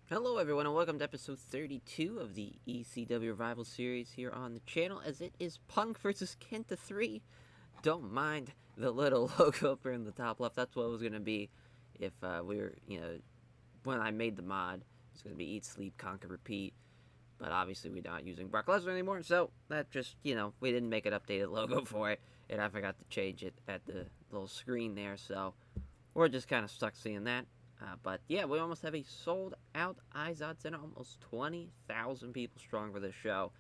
Hello everyone and welcome to episode 32 of the ECW Revival Series here on the channel, as it is Punk versus Kinta 3. Don't mind the little logo up here in the top left. That's what it was going to be if we were, when I made the mod. It's going to be Eat, Sleep, Conquer, Repeat. But obviously we're not using Brock Lesnar anymore, so that just, we didn't make an updated logo for it. And I forgot to change it at the little screen there, so we're just kind of stuck seeing that. But yeah, we almost have a sold out Izod Center, almost 20,000 people strong for this show.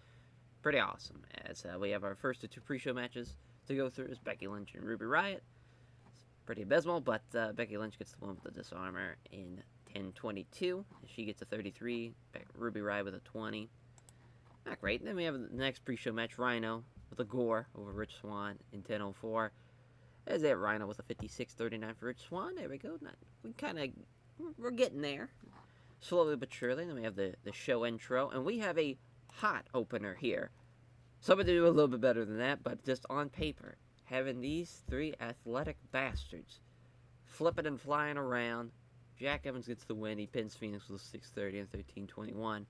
Pretty awesome, as we have our first of two pre-show matches to go through is Becky Lynch and Ruby Riott. It's pretty abysmal, but Becky Lynch gets the win with the disarmor in 10:22. She gets a 33, Ruby Riott with a 20. Not great. And then we have the next pre-show match, Rhino with a gore over Rich Swann in 10:04. There's that Rhino with a 56-39 for Rich Swann. There we go. We're getting there. Slowly but surely. Then we have the show intro. And we have a hot opener here. Somebody to do a little bit better than that, but just on paper. Having these three athletic bastards flipping and flying around. Jack Evans gets the win. He pins Phoenix with a 630 and 13:21.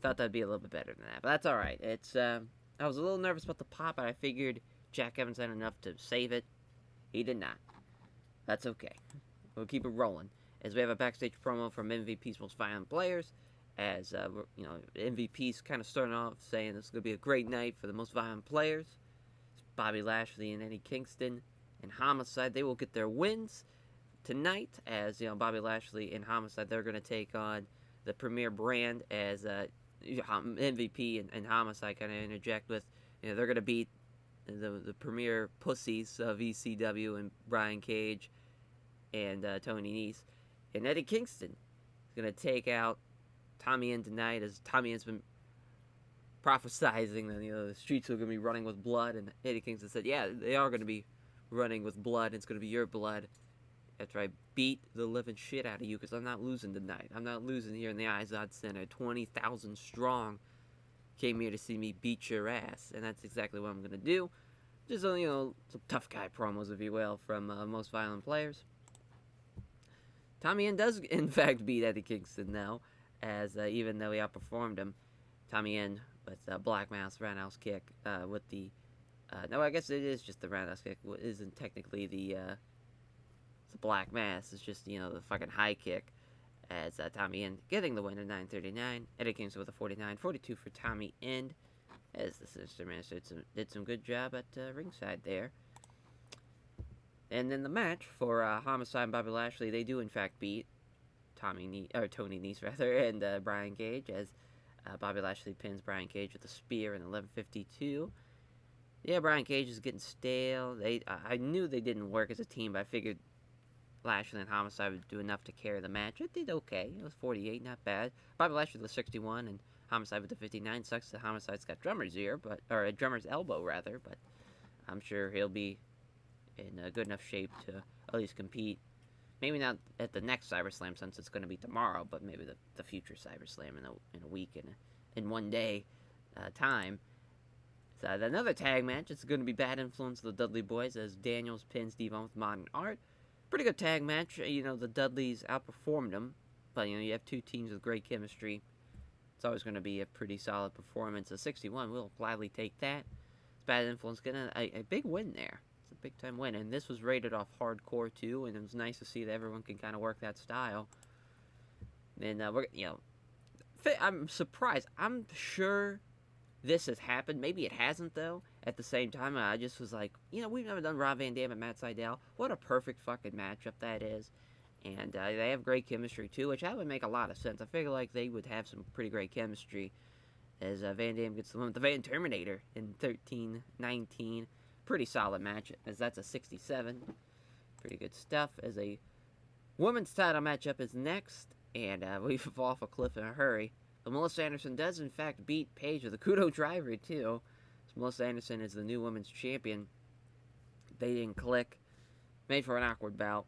Thought that'd be a little bit better than that, but that's alright. I was a little nervous about the pop, but I figured Jack Evans had enough to save it. He did not. That's okay. We'll keep it rolling. As we have a backstage promo from MVP's Most Violent Players. As, MVP's kind of starting off saying this is going to be a great night for the Most Violent Players. It's Bobby Lashley and Eddie Kingston and Homicide. They will get their wins tonight. As, Bobby Lashley and Homicide, they're going to take on the Premier brand. As MVP and Homicide kind of interject with, they're going to beat the premier pussies of ECW and Brian Cage and Tony Nese. And Eddie Kingston is going to take out Tommy End tonight, as Tommy End's been prophesizing that the streets are going to be running with blood. And Eddie Kingston said, yeah, they are going to be running with blood. It's going to be your blood after I beat the living shit out of you, because I'm not losing tonight. I'm not losing here in the Izod Center. 20,000 strong came here to see me beat your ass, and that's exactly what I'm going to do. Just, some tough guy promos, if you will, from Most Violent Players. Tommy End does, in fact, beat Eddie Kingston now, as even though he outperformed him, Tommy End with Black Mass Roundhouse Kick with the... no, I guess it is just the Roundhouse Kick. It isn't technically the Black Mass. It's just, the fucking high kick, as Tommy End getting the win at 9:39. Eddie Kingston with a 49-42 for Tommy End, as the Sinister Minister did some good job at ringside there. And then the match for Homicide and Bobby Lashley, they do in fact beat Tony Nese rather, and Brian Cage, as Bobby Lashley pins Brian Cage with a spear in 11:52. Yeah, Brian Cage is getting stale. I knew they didn't work as a team, but I figured Lashley and Homicide would do enough to carry the match. It did okay. It was 48, not bad. Bobby Lashley with the 61 and Homicide with the 59. Sucks that Homicide's got drummer's ear, or a drummer's elbow rather, but I'm sure he'll be in good enough shape to at least compete. Maybe not at the next CyberSlam, since it's going to be tomorrow, but maybe the future CyberSlam in a week, in 1 day time. So another tag match. It's going to be Bad Influence of the Dudley Boys, as Daniels pins Devon with Modern Art. Pretty good tag match. The Dudleys outperformed them, but you have two teams with great chemistry. It's always going to be a pretty solid performance. A 61, we'll gladly take that. Bad Influence getting a big win there. It's a big time win, and this was rated off hardcore too, and it was nice to see that everyone can kind of work that style. And I'm surprised. I'm sure this has happened. Maybe it hasn't, though. At the same time, I just was like, we've never done Rob Van Dam and Matt Sydal. What a perfect fucking matchup that is. And they have great chemistry, too, which that would make a lot of sense. I figure like they would have some pretty great chemistry, as Van Dam gets the win with the Van Terminator in 13-19. Pretty solid match, as that's a 67. Pretty good stuff. As a women's title matchup is next, and we fall off a cliff in a hurry. But Melissa Anderson does, in fact, beat Paige with a Kudo driver, too. So Melissa Anderson is the new women's champion. They didn't click. Made for an awkward bout.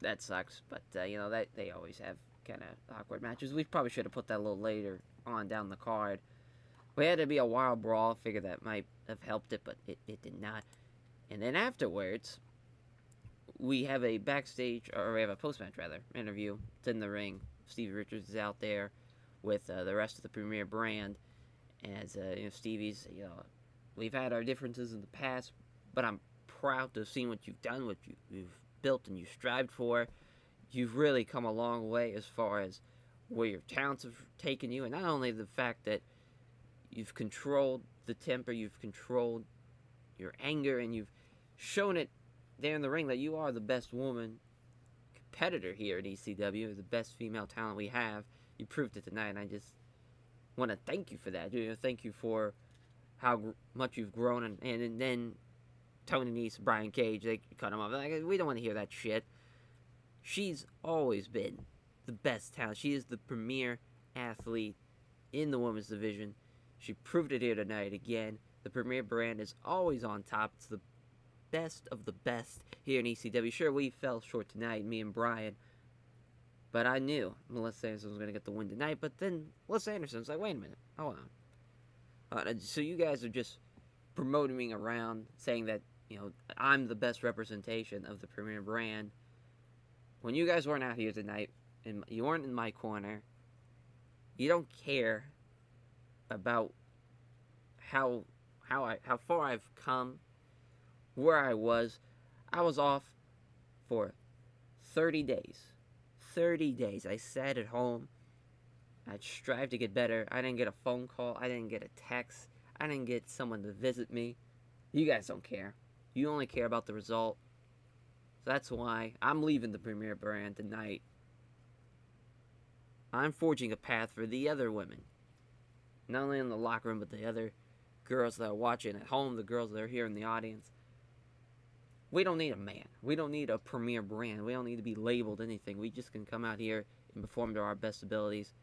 That sucks. But, that they always have kind of awkward matches. We probably should have put that a little later on down the card. We had to be a wild brawl. Figured that might have helped it, but it did not. And then afterwards, we have a backstage, or we have a post-match rather, interview. It's in the ring. Stevie Richards is out there with the rest of the Premier brand. As Stevie's, we've had our differences in the past, but I'm proud to have seen what you've done, what you've built and you strived for. You've really come a long way as far as where your talents have taken you, and not only the fact that you've controlled the temper, you've controlled your anger, and you've shown it there in the ring that you are the best woman competitor here at ECW, the best female talent we have. You proved it tonight, and I just want to thank you for that. Thank you for how much you've grown, and then Tony Nese, Brian Cage, they cut him off. Like, we don't want to hear that shit. She's always been the best talent. She is the premier athlete in the women's division. She proved it here tonight again. The Premier brand is always on top. It's the best of the best here in ECW. Sure, we fell short tonight, me and Brian. But I knew Melissa Anderson was going to get the win tonight. But then Melissa Anderson's like, wait a minute. Hold on. So you guys are just promoting me around, saying that, I'm the best representation of the Premier brand. When you guys weren't out here tonight, and you weren't in my corner, you don't care about how far I've come, where I was. I was off for 30 days. 30 days. I sat at home. I strived to get better. I didn't get a phone call. I didn't get a text. I didn't get someone to visit me. You guys don't care. You only care about the result. So that's why I'm leaving the Premier brand tonight. I'm forging a path for the other women. Not only in the locker room, but the other girls that are watching at home, the girls that are here in the audience. We don't need a man. We don't need a Premier brand. We don't need to be labeled anything. We just can come out here and perform to our best abilities.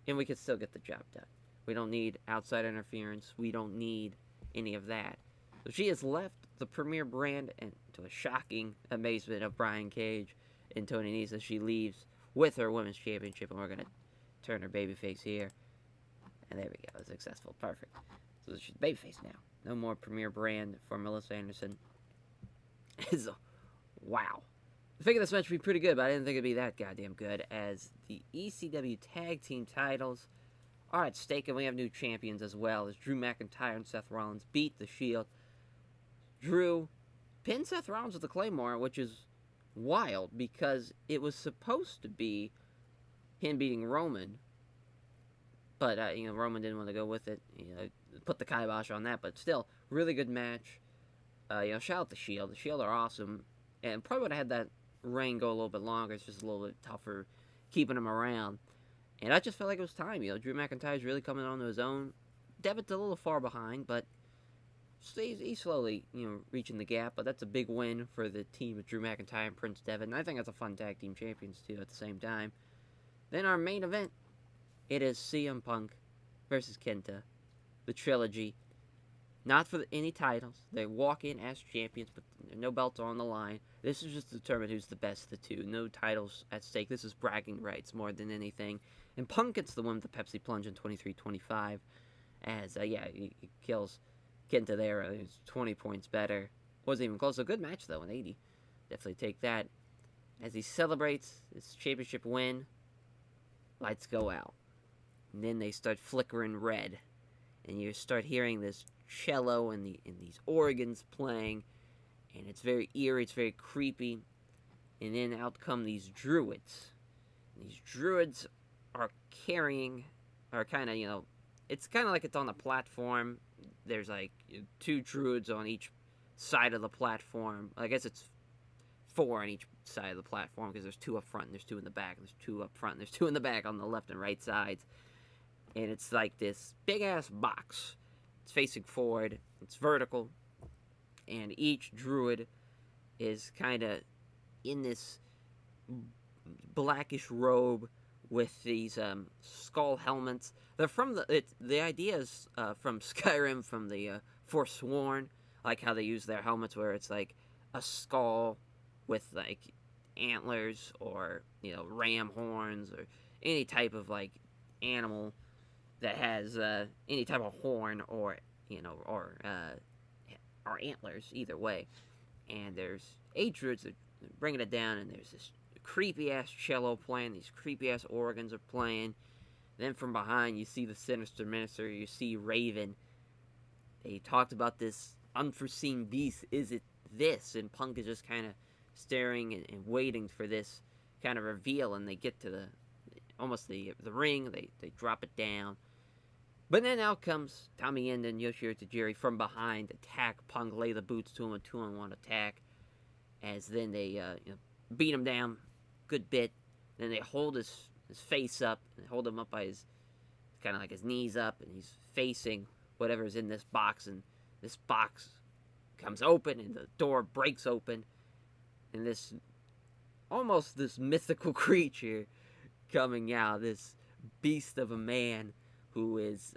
And we can still get the job done. We don't need outside interference. We don't need any of that. So she has left the Premier brand, and to a shocking amazement of Brian Cage and Tony Nese, as she leaves with her Women's Championship, and we're going to turn her babyface here. And there we go. Successful. Perfect. So she's babyface now. No more Premier brand for Melissa Anderson. Wow. I figured this match would be pretty good, but I didn't think it'd be that goddamn good, as the ECW Tag Team titles are at stake, and we have new champions as well, as Drew McIntyre and Seth Rollins beat the Shield. Drew pinned Seth Rollins with the Claymore, which is wild, because it was supposed to be him beating Roman, but, Roman didn't want to go with it, put the kibosh on that, but still, really good match. Shout out the Shield. The Shield are awesome, and probably would have had that reign go a little bit longer. It's just a little bit tougher keeping him around, and I just felt like it was time. Drew McIntyre's really coming onto his own. Devitt's a little far behind, but he's slowly, reaching the gap, but that's a big win for the team of Drew McIntyre and Prince Devitt, and I think that's a fun tag team champions, too, at the same time. Then our main event, it is CM Punk versus Kinta, the trilogy. Not for any titles. They walk in as champions, but no belts are on the line. This is just to determine who's the best of the two. No titles at stake. This is bragging rights more than anything. And Punk gets the win with the Pepsi Plunge in 23-25. As, he kills Kinta there. It's 20 points better. Wasn't even close. A good match, though, in 80. Definitely take that. As he celebrates his championship win, lights go out. And then they start flickering red. And you start hearing this cello and these organs playing, and it's very eerie, it's very creepy. And then out come these druids. And these druids are kind of, it's kind of like it's on a platform. There's like 2 druids on each side of the platform. I guess it's 4 on each side of the platform, because there's 2 up front and there's 2 in the back, and there's 2 up front and there's 2 in the back on the left and right sides. And it's like this big-ass box. It's facing forward. It's vertical. And each druid is kind of in this blackish robe with these skull helmets. They're from the idea is from Skyrim, from the Forsworn, like how they use their helmets, where it's like a skull with like antlers, or ram horns, or any type of like animal that has any type of horn, or or antlers, either way. And there's Druids are bringing it down, and there's this creepy ass cello playing. These creepy ass organs are playing. Then from behind, you see the Sinister Minister. You see Raven. They talked about this unforeseen beast. Is it this? And Punk is just kind of staring and waiting for this kind of reveal. And they get to the ring. They drop it down. But then out comes Tommy End and Yoshihiro Tajiri from behind, attack Punk, lay the boots to him, a 2-on-1 attack. As then they beat him down, good bit. Then they hold his face up, and they hold him up by his, kind of like his knees up, and he's facing whatever's in this box, and this box comes open, and the door breaks open, and this mythical creature coming out, this beast of a man who is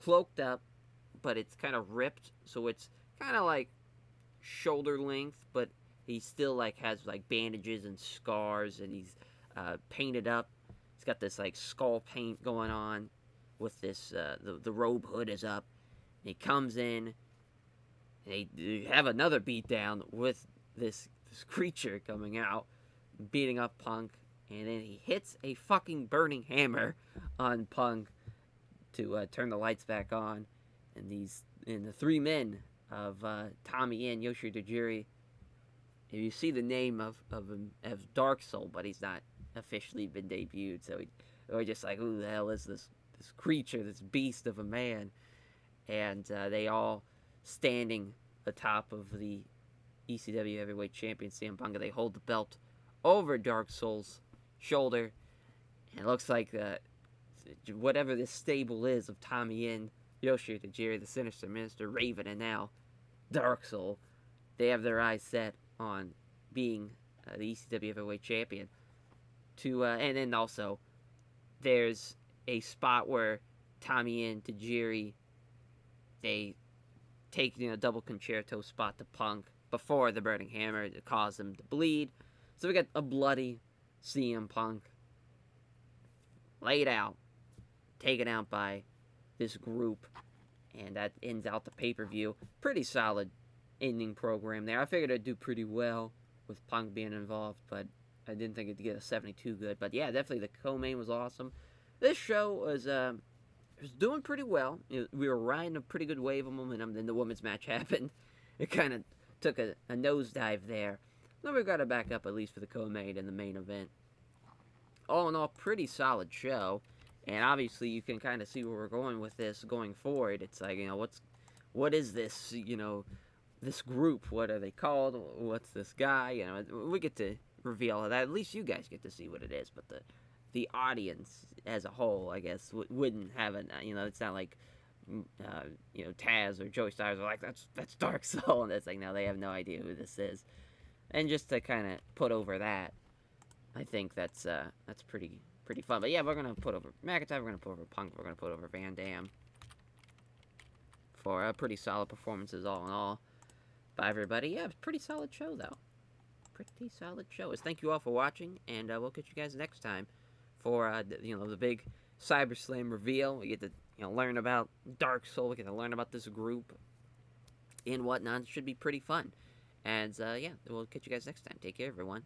cloaked up, but it's kind of ripped, so it's kind of like shoulder length, but he still like has like bandages and scars, and he's painted up. He's got this like skull paint going on with this the robe hood is up. And he comes in, and they have another beatdown with this creature coming out, beating up Punk, and then he hits a fucking burning hammer on Punk to turn the lights back on, and the three men of Tommy and Yoshihiro Tajiri. If you see the name of Dark Soul, but he's not officially been debuted, so we're just like, who the hell is this creature, this beast of a man? And they all standing atop of the ECW Heavyweight Champion CM Punk. They hold the belt over Dark Soul's shoulder, and it looks like whatever this stable is of Tommy Inn, Yoshihiro Tajiri, the Sinister Minister, Raven, and now Dark Soul, they have their eyes set on being the ECW Heavyweight Champion. And then also, there's a spot where Tommy and Tajiri, they take a double concerto spot to Punk before the burning hammer to cause him to bleed. So we got a bloody CM Punk laid out, taken out by this group, and that ends out the pay-per-view. Pretty solid ending program there. I figured it'd do pretty well with Punk being involved, but I didn't think it'd get a 72 good. But yeah, definitely the co-main was awesome. This show was doing pretty well. We were riding a pretty good wave of momentum. Then the women's match happened. It kind of took a nosedive there. Then we got to back up at least for the co-main and the main event. All in all, pretty solid show. And obviously, you can kind of see where we're going with this going forward. It's like, what is this, this group? What are they called? What's this guy? We get to reveal that. At least you guys get to see what it is. But the audience as a whole, I guess, wouldn't have it. It's not like, Taz or Joey Styles are like, that's Dark Soul. And it's like, no, they have no idea who this is. And just to kind of put over that, I think that's pretty fun. But yeah, we're going to put over McIntyre, we're going to put over Punk, we're going to put over Van Dam for pretty solid performances all in all by everybody. Yeah, pretty solid show, though. Pretty solid show. Thank you all for watching, and we'll catch you guys next time for, the big CyberSlam reveal. We get to, learn about Dark Soul. We get to learn about this group and whatnot. It should be pretty fun. And, yeah, we'll catch you guys next time. Take care, everyone.